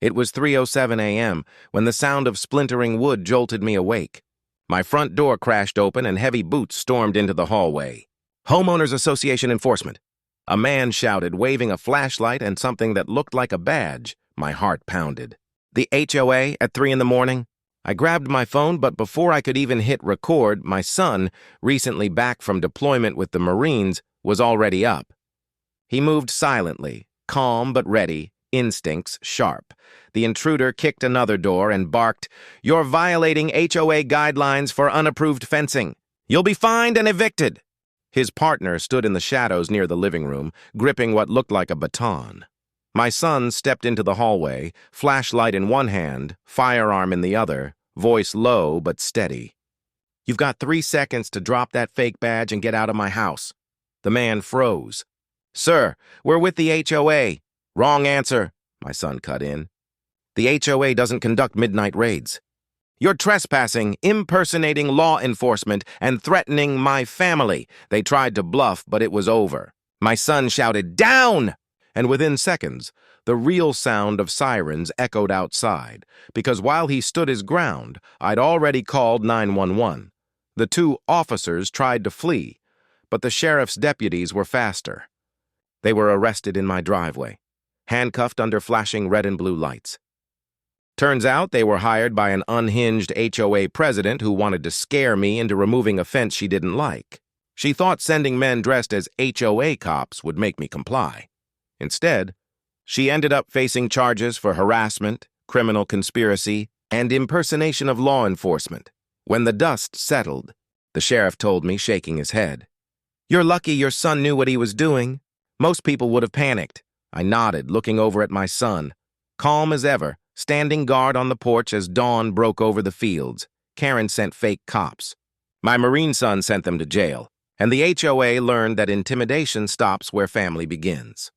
It was 3:07 a.m. when the sound of splintering wood jolted me awake. My front door crashed open and heavy boots stormed into the hallway. Homeowners Association enforcement. A man shouted, waving a flashlight and something that looked like a badge. My heart pounded. The HOA at 3 in the morning? I grabbed my phone, but before I could even hit record, my son, recently back from deployment with the Marines, was already up. He moved silently, calm but ready, instincts sharp. The intruder kicked another door and barked, "You're violating HOA guidelines for unapproved fencing. You'll be fined and evicted." His partner stood in the shadows near the living room, gripping what looked like a baton. My son stepped into the hallway, flashlight in one hand, firearm in the other, voice low but steady. "You've got 3 seconds to drop that fake badge and get out of my house." The man froze. "Sir, we're with the HOA." "Wrong answer," my son cut in. "The HOA doesn't conduct midnight raids. You're trespassing, impersonating law enforcement, and threatening my family." They tried to bluff, but it was over. My son shouted, "Down!" And within seconds, the real sound of sirens echoed outside, because while he stood his ground, I'd already called 911. The 2 officers tried to flee, but the sheriff's deputies were faster. They were arrested in my driveway, handcuffed under flashing red and blue lights. Turns out they were hired by an unhinged HOA president who wanted to scare me into removing a fence she didn't like. She thought sending men dressed as HOA cops would make me comply. Instead, she ended up facing charges for harassment, criminal conspiracy, and impersonation of law enforcement. When the dust settled, the sheriff told me, shaking his head, "You're lucky your son knew what he was doing. Most people would have panicked." I nodded, looking over at my son, calm as ever, standing guard on the porch as dawn broke over the fields. Karen sent fake cops. My Marine son sent them to jail, and the HOA learned that intimidation stops where family begins.